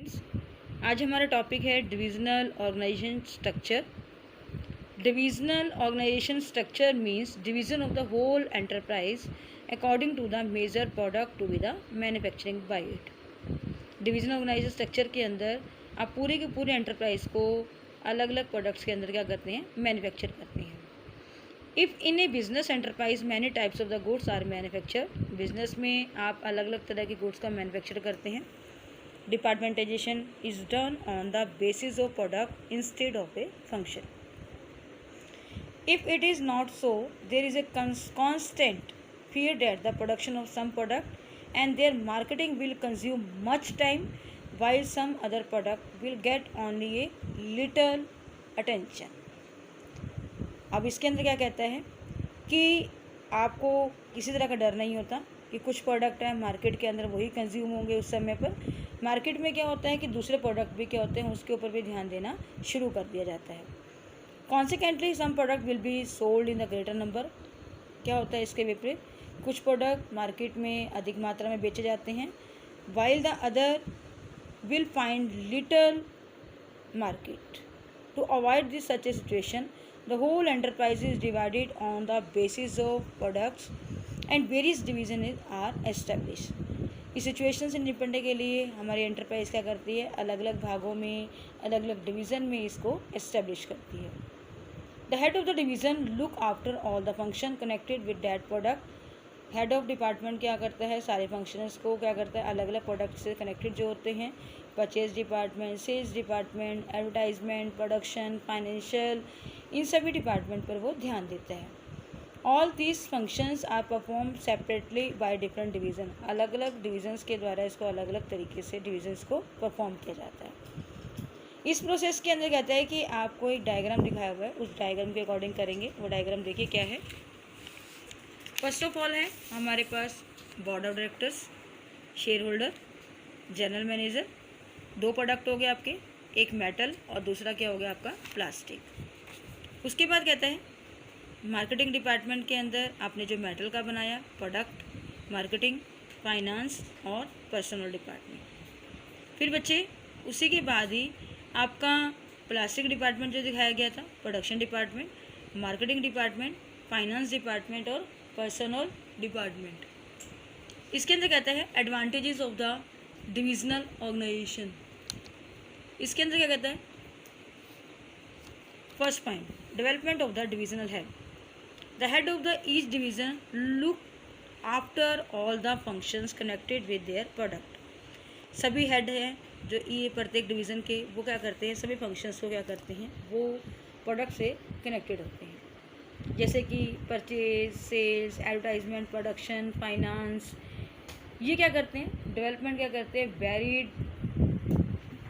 Students, आज हमारा topic है divisional organisation structure. Divisional organisation structure means division of the whole enterprise according to the major product to be the manufacturing by it. Divisional organisation structure के अंदर आप पूरे के पूरे enterprise को अलग अलग प्रोडक्ट्स के अंदर क्या करते हैं, मैन्युफैक्चर करते हैं। If in a business enterprise many types of the goods are manufacture, business में आप अलग अलग तरह के गुड्स का मैन्युफैक्चर करते हैं। Departmentization is done on the basis of product instead of a function. If it is not so, there is a constant fear that the production of some product and their marketing will consume much time while some other product will get only a little attention। अब इसके अंदर क्या कहता है कि आपको किसी तरह का डर नहीं होता कि कुछ प्रोडक्ट है मार्केट के अंदर वही कंज्यूम होंगे उस समय पर। मार्केट में क्या होता है कि दूसरे प्रोडक्ट भी क्या होते हैं, उसके ऊपर भी ध्यान देना शुरू कर दिया जाता है। Consequently some product will be sold in the greater number. क्या होता है इसके विपरीत, कुछ प्रोडक्ट मार्केट में अधिक मात्रा में बेचे जाते हैं, while the other will find little market. To avoid this such a situation, the whole enterprise is divided on the basis of products and various divisions are established। इस सिचुएशन से निपटने के लिए हमारी एंटरप्राइज क्या करती है, अलग अलग भागों में अलग अलग डिवीज़न में इसको एस्टेब्लिश करती है। The head of the division look after all the function connected with that product. Head of department क्या करता है, सारे फंक्शंस को क्या करता है, अलग अलग प्रोडक्ट से कनेक्टेड जो होते हैं, purchase department, sales department, advertisement, production, financial, इन सभी डिपार्टमेंट पर वो ध्यान देता है। All these functions are perform separately by different division. अलग अलग डिविजन्स के द्वारा इसको अलग अलग तरीके से डिविजन्स को परफॉर्म किया जाता है। इस प्रोसेस के अंदर कहता है कि आपको एक डायग्राम दिखाया हुआ है, उस डायग्राम के अकॉर्डिंग करेंगे। वो डायग्राम देखिए क्या है। फर्स्ट ऑफ ऑल है हमारे पास board of directors, share holder, general manager. दो प्रोडक्ट हो गए आपके, एक मेटल और दूसरा क्या हो गया आपका प्लास्टिक। उसके बाद कहता है मार्केटिंग डिपार्टमेंट के अंदर आपने जो मेटल का बनाया प्रोडक्ट, मार्केटिंग, फाइनेंस और पर्सनल डिपार्टमेंट। फिर बच्चे उसी के बाद ही आपका प्लास्टिक डिपार्टमेंट जो दिखाया गया था, production department, marketing department, finance department और पर्सनल डिपार्टमेंट। इसके अंदर कहता है advantages of the divisional organisation. इसके अंदर क्या कहता है, first point, development of the divisional head. The head of the each division look after all the functions connected with their product. सभी हेड हैं जो ये प्रत्येक डिवीज़न के, वो क्या करते हैं, सभी फंक्शंस को क्या करते हैं, वो प्रोडक्ट से कनेक्टेड होते हैं। जैसे कि purchase, sales, advertisement, production, finance, ये क्या करते हैं, डेवलपमेंट क्या करते हैं, varied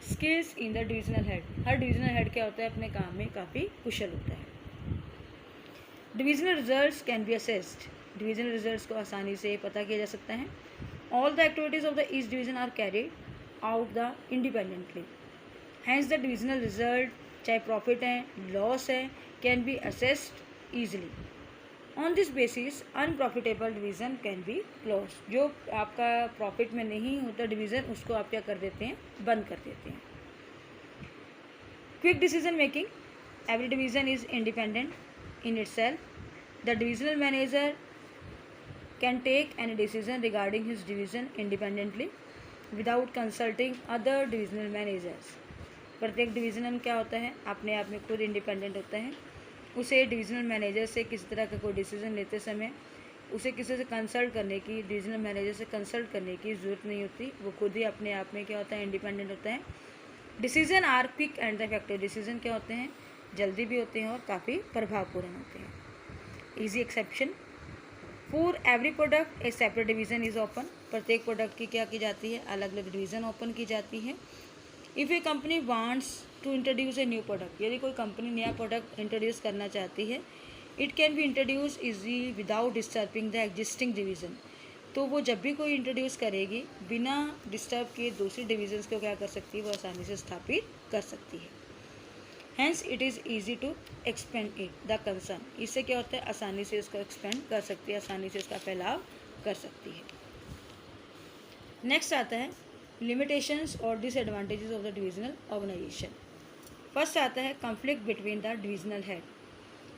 skills in the divisional head. हर डिविजनल हेड क्या होता है, अपने काम में काफ़ी कुशल होता है। Divisional results can be assessed. Divisional results को आसानी से पता किया जा सकता है। All the activities of the each division are carried out the independently. Hence the divisional result, चाहे प्रॉफिट है लॉस है, can be assessed easily. On this basis unprofitable division can be close. जो आपका प्रॉफिट में नहीं होता division, उसको आप क्या कर देते हैं, बंद कर देते हैं। Quick decision making, every division is independent in itself. The divisional manager can take any decision regarding his division independently without consulting other divisional managers. प्रत्येक डिवीज़न में क्या होता है, अपने आप में खुद इंडिपेंडेंट होता है। उसे डिविजनल मैनेजर से किसी तरह का कोई डिसीजन लेते समय उसे किसी से कंसल्ट करने की, डिविजनल मैनेजर से कंसल्ट करने की ज़रूरत नहीं होती। वो खुद ही अपने आप में क्या होता है, इंडिपेंडेंट होता है। Decision are quick and effective. Decision क्या होते हैं, जल्दी भी होते हैं और काफ़ी प्रभावपूर्ण होते हैं। Easy exception, for every product A separate division is open. प्रत्येक प्रोडक्ट की क्या की जाती है, अलग अलग डिवीज़न ओपन की जाती है। If a company wants to introduce a new product, यदि कोई कंपनी नया प्रोडक्ट इंट्रोड्यूस करना चाहती है, it can be introduce easy without disturbing the existing division. तो वो जब भी कोई इंट्रोड्यूस करेगी, बिना डिस्टर्ब किए दूसरी डिवीज़न्स को क्या कर सकती है, वो आसानी से स्थापित कर सकती है। Hence it is easy to expand it the concern. इससे क्या होता है, आसानी से इसको एक्सपेंड कर सकती है, आसानी से इसका फैलाव कर सकती है। नेक्स्ट आता है लिमिटेशंस और disadvantages of the divisional organisation. First आता है conflict between the divisional head.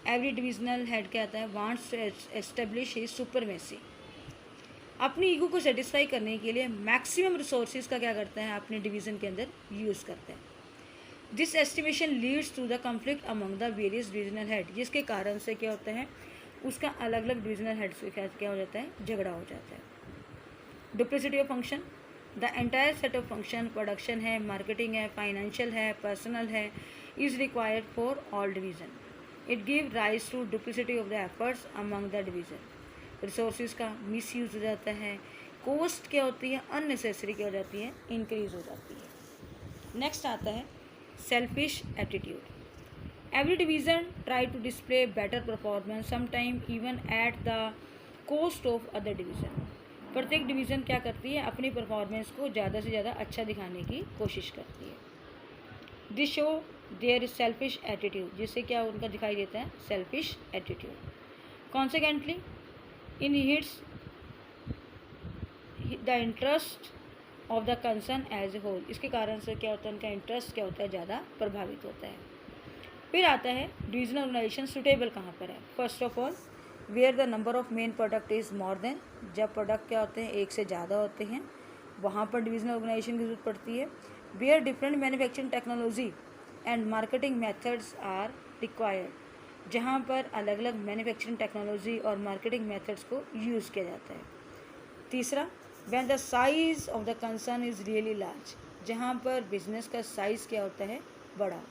Every divisional head क्या आता है, wants to establish his supremacy. अपनी ईगो को सेटिस्फाई करने के लिए मैक्सिमम रिसोर्सेज का क्या करता है, अपने डिवीज़न के अंदर यूज़ करता है। This estimation leads to the conflict among the various divisional head, जिसके कारण से क्या होता है, उसका अलग अलग डिविजनल हेड से क्या हो जाता है, झगड़ा हो जाता है। Duplicity of function. The entire set of function, production है, मार्केटिंग है, फाइनेंशियल है, पर्सनल है, is required for all division. It give rise to duplicity of the efforts among the division. Resources का मिस यूज़ हो जाता है। Cost क्या होती है, अननेसेसरी क्या हो जाती है, इंक्रीज हो जाती है। नेक्स्ट आता है selfish attitude. Every division try to display better performance sometime even at the cost of other division. प्रत्येक डिवीज़न क्या करती है, अपनी परफॉर्मेंस को ज़्यादा से ज़्यादा अच्छा दिखाने की कोशिश करती है। This show their selfish attitude, जिससे क्या उनका दिखाई देता है, selfish attitude. Consequently inhibits the interest of the concern as a whole. इसके कारण से क्या होता है, उनका इंटरेस्ट क्या होता है, ज़्यादा प्रभावित होता है। फिर आता है डिविजनल ऑर्गेनाइजेशन सुटेबल कहाँ पर है। First of all where the number of main product is more than, जब प्रोडक्ट क्या होते हैं, एक से ज़्यादा होते हैं, वहाँ पर डिविजनल ऑर्गेनाइजेशन की जरूरत पड़ती है। Where different manufacturing technology and marketing methods are required, जहाँ पर अलग अलग मैन्युफैक्चरिंग टेक्नोलॉजी और मार्केटिंग मेथड्स को यूज़ किया जाता है। तीसरा, when the size of the concern is really large, जहाँ पर बिजनेस का साइज़ क्या होता है, बड़ा।